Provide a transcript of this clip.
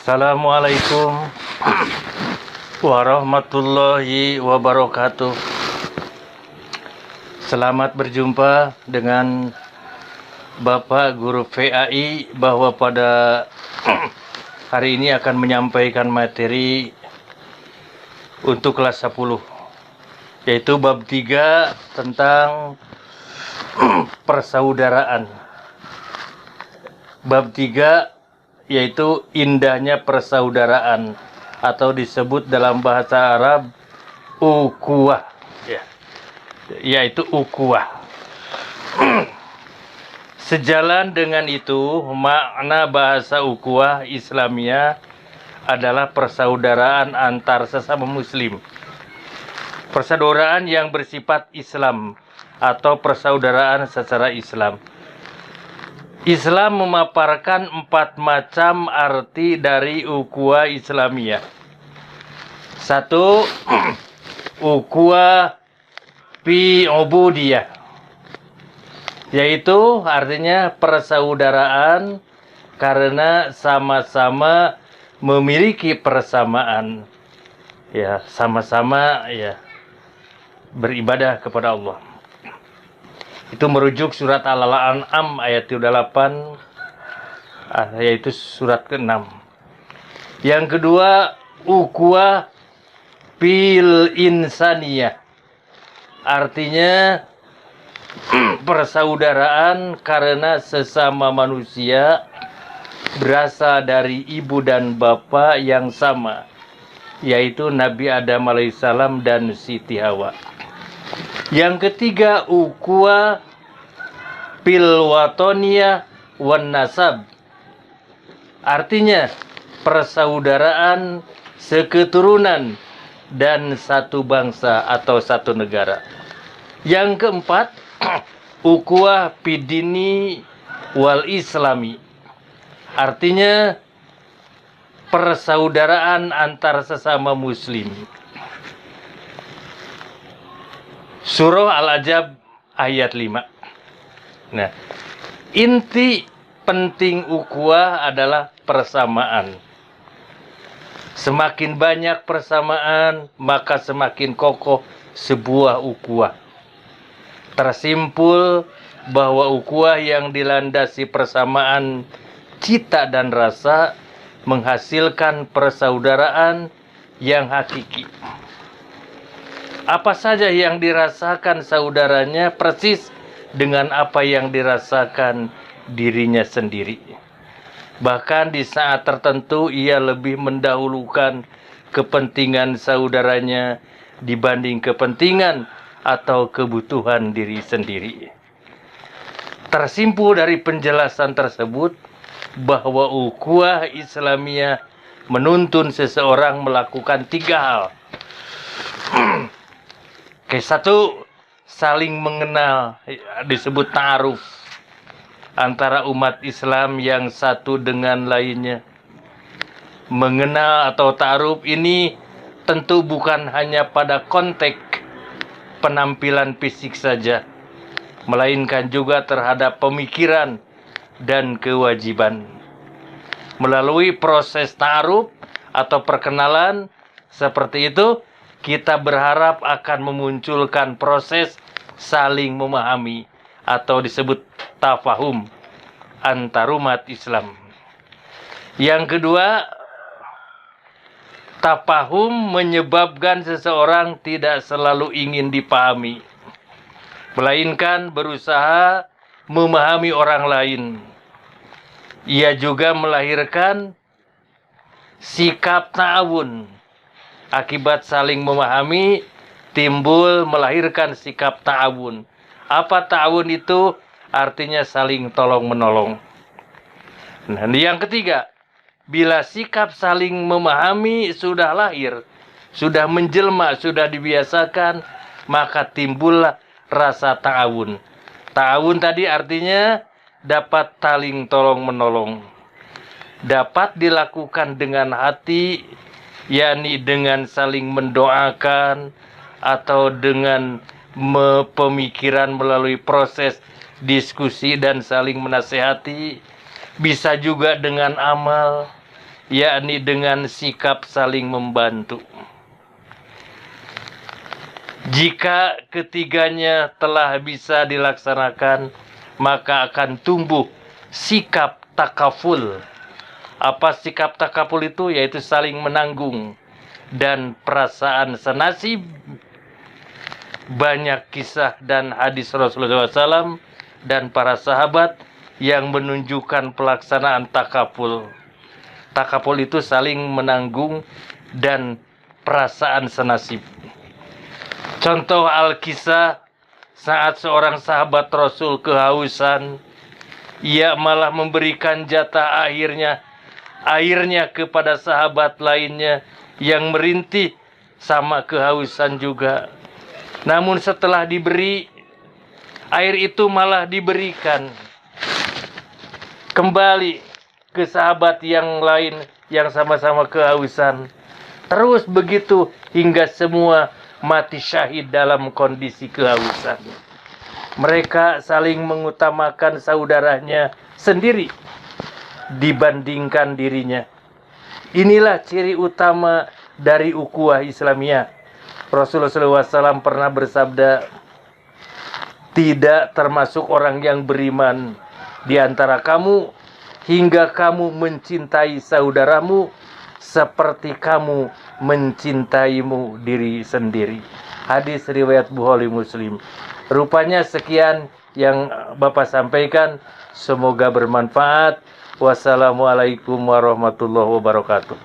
Assalamualaikum warahmatullahi wabarakatuh. Selamat berjumpa dengan Bapak Guru VAI bahwa pada hari ini akan menyampaikan materi untuk kelas 10, yaitu bab 3 tentang persaudaraan. Bab 3 yaitu indahnya persaudaraan, atau disebut dalam bahasa Arab ukhuwah, yaitu ukhuwah. Sejalan dengan itu, makna bahasa ukhuwah Islamiyah adalah persaudaraan antar sesama muslim, persaudaraan yang bersifat Islam atau persaudaraan secara Islam. Islam memaparkan 4 macam arti dari ukhuwah Islamiyah. 1. Ukhuwah fi ubudiyah, yaitu artinya persaudaraan karena sama-sama memiliki persamaan, sama-sama beribadah kepada Allah. Itu merujuk surat Al-An'am ayat 38, yaitu surat ke-6. Yang kedua, ukhuwah fil insaniyah, artinya persaudaraan karena sesama manusia berasal dari ibu dan bapa yang sama, yaitu Nabi Adam alaihissalam dan Siti Hawa. Yang ketiga, ukhuwah fil watoniyah wan nasab, artinya persaudaraan seketurunan dan satu bangsa atau satu negara. Yang keempat, ukhuwah fidini wal islami, artinya persaudaraan antar sesama muslim. Surah Al-Ahzab ayat 5. Nah, inti penting ukhuwah adalah persamaan. Semakin banyak persamaan, maka semakin kokoh sebuah ukhuwah. Tersimpul bahwa ukhuwah yang dilandasi persamaan cita dan rasa menghasilkan persaudaraan yang hakiki. Apa saja yang dirasakan saudaranya persis dengan apa yang dirasakan dirinya sendiri. Bahkan di saat tertentu ia lebih mendahulukan kepentingan saudaranya dibanding kepentingan atau kebutuhan diri sendiri. Tersimpul dari penjelasan tersebut bahwa ukhuwah Islamiyah menuntun seseorang melakukan 3 hal. Satu, saling mengenal, disebut ta'aruf antara umat Islam yang satu dengan lainnya. Mengenal atau ta'aruf ini tentu bukan hanya pada konteks penampilan fisik saja, melainkan juga terhadap pemikiran dan kewajiban. Melalui proses ta'aruf atau perkenalan seperti itu, kita berharap akan memunculkan proses saling memahami atau disebut tafahum antar umat Islam. Yang kedua, tafahum menyebabkan seseorang tidak selalu ingin dipahami, melainkan berusaha memahami orang lain. Ia juga melahirkan sikap ta'awun. Akibat saling memahami, timbul melahirkan sikap ta'awun. Apa ta'awun itu? Artinya saling tolong-menolong. Nah, yang ketiga, bila sikap saling memahami sudah lahir, sudah menjelma, sudah dibiasakan, maka timbullah rasa ta'awun. Ta'awun tadi artinya dapat saling tolong-menolong. Dapat dilakukan dengan hati, yakni dengan saling mendoakan atau dengan pemikiran melalui proses diskusi dan saling menasehati. Bisa juga dengan amal, yakni dengan sikap saling membantu. Jika ketiganya telah bisa dilaksanakan, maka akan tumbuh sikap takaful. Apa sikap takaful itu? Yaitu saling menanggung dan perasaan senasib. Banyak kisah dan hadis Rasulullah SAW dan para sahabat yang menunjukkan pelaksanaan takaful. Takaful itu saling menanggung dan perasaan senasib. Contoh Al-Kisah, saat seorang sahabat Rasul kehausan, ia malah memberikan jatah airnya kepada sahabat lainnya yang merintih sama kehausan juga. Namun setelah diberi, air itu malah diberikan kembali ke sahabat yang lain yang sama-sama kehausan. Terus begitu hingga semua mati syahid dalam kondisi kehausan. Mereka saling mengutamakan saudaranya sendiri dibandingkan dirinya. Inilah ciri utama dari ukhuwah Islamiyah. Rasulullah SAW pernah bersabda, tidak termasuk orang yang beriman di antara kamu hingga kamu mencintai saudaramu seperti kamu mencintaimu diri sendiri. Hadis riwayat Bukhari Muslim. Rupanya sekian yang Bapak sampaikan. Semoga bermanfaat. Wassalamualaikum warahmatullahi wabarakatuh.